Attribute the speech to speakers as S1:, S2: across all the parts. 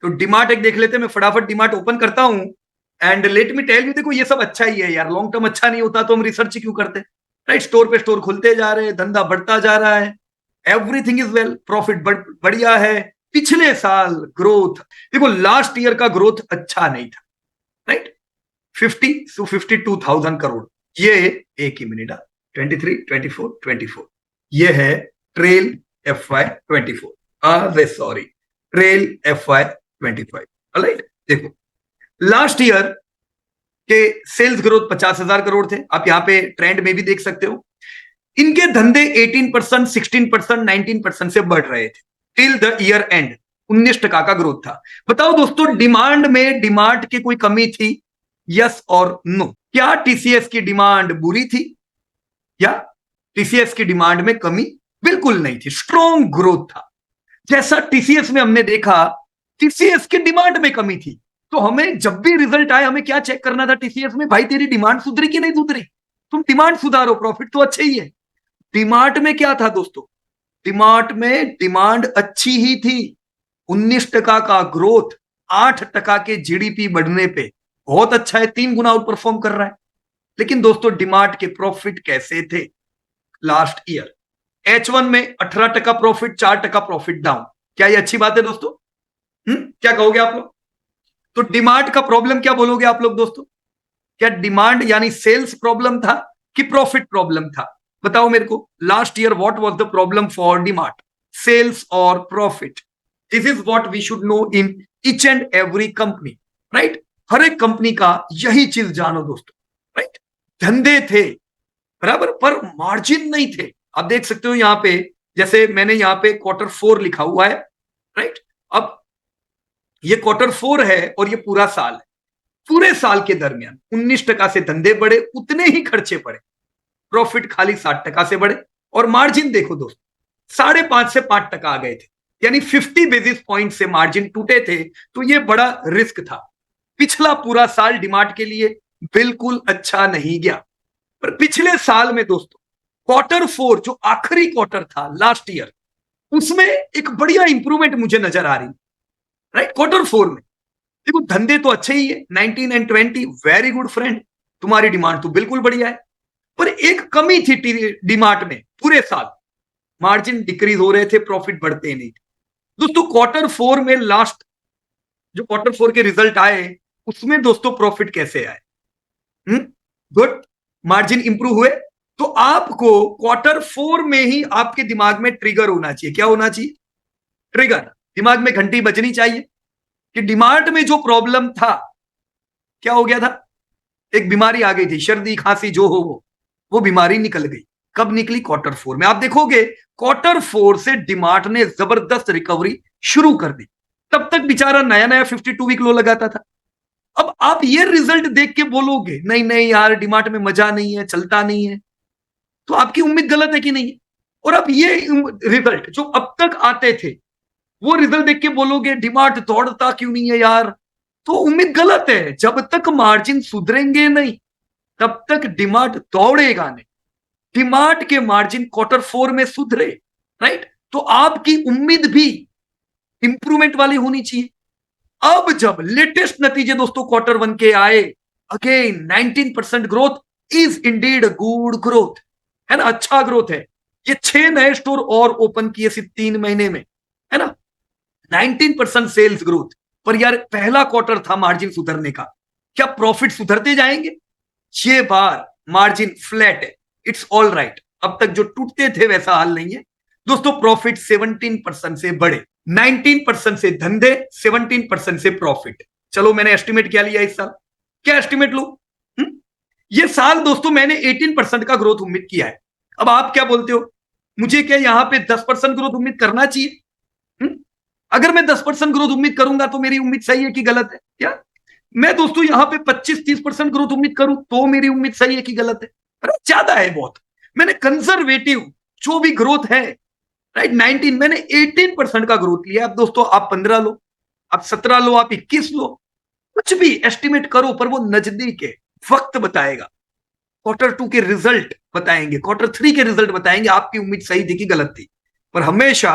S1: तो डीमार्ट एक देख लेते हैं। मैं फटाफट डीमार्ट ओपन करता हूं and let me tell you, देखो ये सब अच्छा ही है यार, लॉन्ग टर्म अच्छा नहीं होता तो हम रिसर्च क्यों करते, राइट। स्टोर पे स्टोर खुलते जा रहे हैं, धंधा बढ़ता जा रहा है, एवरीथिंग इज वेल, प्रॉफिट बढ़िया है। पिछले साल ग्रोथ देखो, लास्ट ईयर का ग्रोथ अच्छा नहीं था, राइट। 52,000 करोड़, ये एक ही मिनट, 23, 24, 24, ये है trail FY24, sorry, trail FY25, right. देखो लास्ट ईयर के सेल्स ग्रोथ 50,000 करोड़ थे, आप यहां पे ट्रेंड में भी देख सकते हो। इनके धंधे 18%, 16%, 19% से बढ़ रहे थे टिल द ईयर एंड, 19% का ग्रोथ था। बताओ दोस्तों, डिमांड में डिमांड की कोई कमी थी, यस और नो? क्या टीसीएस की डिमांड बुरी थी, या टीसीएस की डिमांड में कमी बिल्कुल नहीं थी, स्ट्रॉन्ग ग्रोथ था। जैसा टीसीएस में हमने देखा, टीसीएस की डिमांड में कमी थी, तो हमें जब भी रिजल्ट आए हमें क्या चेक करना था टीसीएस में, भाई तेरी डिमांड सुधरी कि नहीं सुधरी, तुम डिमांड सुधारो, प्रॉफिट तो अच्छे ही है। डिमांड में क्या था दोस्तों, डिमांड में डिमांड अच्छी ही थी, 19% का ग्रोथ, 8% के जीडीपी बढ़ने पे बहुत अच्छा है, 3 गुना आउट परफॉर्म कर रहा है। लेकिन दोस्तों डिमांड के प्रॉफिट कैसे थे लास्ट ईयर? H1 में 18% प्रॉफिट, 4% प्रॉफिट डाउन। क्या ये अच्छी बात है दोस्तों? क्या कहोगे आप लोग? तो डिमांड का प्रॉब्लम क्या बोलोगे आप लोग दोस्तों? क्या डिमांड यानी सेल्स प्रॉब्लम था कि प्रॉफिट प्रॉब्लम था? बताओ मेरे को, last year what was the problem for demand, sales और profit? This is what we should know in each and every company, right. हर एक कंपनी का यही चीज जानो दोस्तों, राइट। धंधे थे बराबर, पर मार्जिन नहीं थे। आप देख सकते हो यहां पे, जैसे मैंने यहां पे Q4 लिखा हुआ है, राइट। अब ये Q4 है और ये पूरा साल है। पूरे साल के दरमियान 19% से धंधे बढ़े, उतने ही खर्चे बढ़े, प्रॉफिट खाली 60% से बढ़े। और मार्जिन देखो दोस्तों, 5.5 से 5% आ गए थे, यानी 50 बेसिस पॉइंट से मार्जिन टूटे थे। तो ये बड़ा रिस्क था। पिछला पूरा साल डिमांड के लिए बिल्कुल अच्छा नहीं गया। पर पिछले साल में दोस्तों Q4 जो आखिरी क्वार्टर था लास्ट ईयर, उसमें एक बढ़िया इंप्रूवमेंट मुझे नजर आ रही, राइट। Q4 में देखो धंधे तो अच्छे ही है, 19 एंड 20 वेरी गुड फ्रेंड, तुम्हारी डिमांड तो बिल्कुल बढ़िया है। पर एक कमी थी डिमांड में, पूरे साल मार्जिन डिक्रीज हो रहे थे, प्रॉफिट बढ़ते नहीं थे। दोस्तों Q4 में लास्ट जो Q4 के रिजल्ट आए, उसमें दोस्तों प्रॉफिट कैसे आए? गुड, मार्जिन इंप्रूव हुए। तो आपको Q4 में ही आपके दिमाग में ट्रिगर होना चाहिए। क्या होना चाहिए? ट्रिगर, दिमाग में घंटी बजनी चाहिए कि डिमांड में जो प्रॉब्लम था, क्या हो गया था? एक बीमारी आ गई थी, सर्दी खांसी जो हो वो बीमारी निकल गई। कब निकली? Q4 में। आप देखोगे Q4 से डिमांड ने जबरदस्त रिकवरी शुरू कर दी। तब तक बेचारा नया नया 52 वीक लो लगाता था। अब आप ये रिजल्ट देख के बोलोगे नहीं नहीं यार डिमांड में मजा नहीं है, चलता नहीं है, तो आपकी उम्मीद गलत है कि नहीं है? और अब ये रिजल्ट जो अब तक आते थे, वो रिजल्ट देख के बोलोगे डिमांड दौड़ता क्यों नहीं है यार, तो उम्मीद गलत है। जब तक मार्जिन सुधरेंगे नहीं, तब तक डिमांड दौड़ेगा नहीं। डिमांड के मार्जिन Q4 में सुधरे, राइट, तो आपकी उम्मीद भी इंप्रूवमेंट वाली होनी चाहिए। अब जब लेटेस्ट नतीजे दोस्तों Q1 के आए, again 19% growth is Indeed good growth, है ना, अच्छा ग्रोथ है। ये 6 नए स्टोर और ओपन किए सिर्फ 3 महीने में, है ना, 19% सेल्स ग्रोथ। पर यार पहला क्वार्टर था मार्जिन सुधरने का, क्या प्रॉफिट सुधरते जाएंगे? ये बार मार्जिन फ्लैट है, इट्स ऑल राइट। अब तक जो टूटते थे वैसा हाल नहीं है दोस्तों। प्रॉफिट 17% से बढ़े, 19% से धंधे, 17% से प्रॉफिट। चलो मैंने एस्टिमेट क्या लिया इस साल, क्या एस्टिमेट लो? ये साल दोस्तों मैंने 18% का ग्रोथ उम्मीद किया है। अब आप क्या बोलते हो, मुझे क्या यहां पे 10% ग्रोथ उम्मीद करना चाहिए? अगर मैं 10% ग्रोथ उम्मीद करूंगा तो मेरी उम्मीद सही है कि गलत है? क्या मैं दोस्तों यहां पे 25-30% ग्रोथ उम्मीद करूं तो मेरी उम्मीद सही है कि गलत है? अरे ज्यादा है बहुत। मैंने कंजर्वेटिव जो भी ग्रोथ है, राइट, 19, मैंने 18% का ग्रोथ लिया। अब दोस्तों आप 15 लो, आप 17 लो, आप 21 लो, कुछ भी एस्टिमेट करो, पर वो नजदीक है। वक्त बताएगा, Q2 के रिजल्ट बताएंगे, Q3 के रिजल्ट बताएंगे आपकी उम्मीद सही थी कि गलत थी। पर हमेशा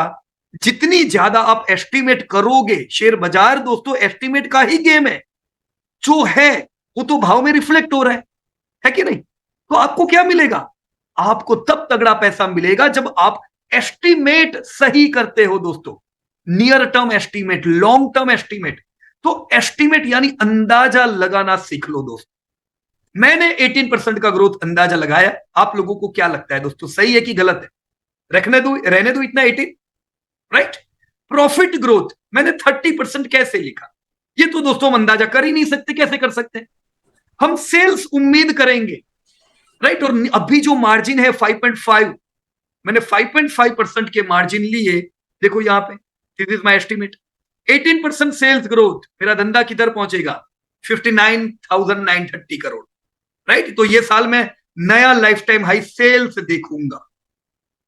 S1: जितनी ज्यादा आप एस्टिमेट करोगे, शेयर बाजार दोस्तों एस्टिमेट का ही गेम है, जो है वो तो भाव में रिफ्लेक्ट हो रहा है कि नहीं? तो आपको क्या मिलेगा? आपको तब तगड़ा पैसा मिलेगा जब आप एस्टिमेट सही करते हो दोस्तों। Near term estimate, long term estimate. तो एस्टिमेट यानी अंदाजा लगाना सीख लो दोस्तों। मैंने 18% का ग्रोथ अंदाजा लगाया। आप लोगों को क्या लगता है दोस्तों, सही है कि गलत है? रहने दो इतना 18, राइट? प्रॉफिट ग्रोथ मैंने 30% कैसे लिखा? ये तो दोस्तों हम अंदाजा कर ही नहीं सकते। कैसे कर सकते हैं? हम सेल्स उम्मीद करेंगे, राइट? और अभी जो मार्जिन है 5.5, मैंने 5.5% के मार्जिन लिए। देखो यहां पे, this is my estimate. 18% sales growth, मेरा धंधा किधर पहुंचेगा? 59,930 करोड़, राइट? तो ये साल में नया लाइफ टाइम हाई सेल्स देखूंगा,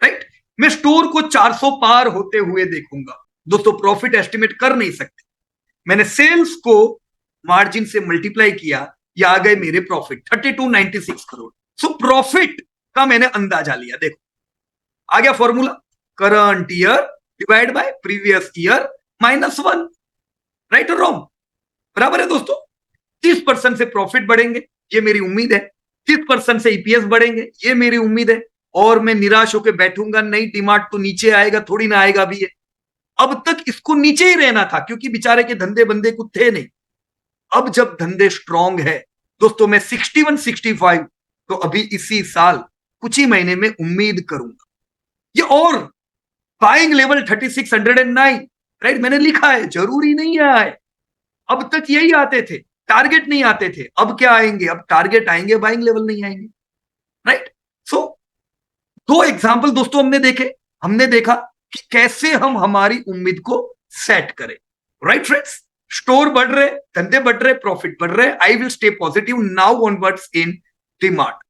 S1: राइट? मैं स्टोर को 400 पार होते हुए देखूंगा। दोस्तों प्रॉफिट एस्टिमेट कर नहीं सकते। मैंने सेल्स को मार्जिन से मल्टीप्लाई किया, ये आ गए मेरे प्रॉफिट 3296 करोड़। सो प्रॉफिट का मैंने अंदाजा लिया। देखो आ गया formula, current year divide by previous year -1, right और रॉन्ग? बराबर है दोस्तों। 30% से प्रॉफिट बढ़ेंगे, ये मेरी उम्मीद है। 30% से ईपीएस बढ़ेंगे, ये मेरी उम्मीद है। और मैं निराश होकर बैठूंगा नहीं, डिमांड तो नीचे आएगा, थोड़ी ना आएगा भी है। अब तक इसको नीचे ही रहना था क्योंकि बेचारे के धंधे बंदे कुछ थे नहीं। अब जब धंधे स्ट्रांग है दोस्तों, मैं 61 65 तो अभी इसी साल कुछ ही महीने में उम्मीद करूंगा ये। और बाइंग लेवल 3609, राइट? मैंने लिखा है, जरूरी नहीं है। अब तक यही आते थे, टारगेट नहीं आते थे। अब क्या आएंगे? अब टारगेट आएंगे, बाइंग लेवल नहीं आएंगे, राइट? सो दो एग्जाम्पल दोस्तों हमने देखे। हमने देखा कि कैसे हम हमारी उम्मीद को सेट करें, राइट फ्रेंड्स? स्टोर बढ़ रहे, धंधे बढ़ रहे, प्रॉफिट बढ़ रहे। I will stay positive now onwards in demand.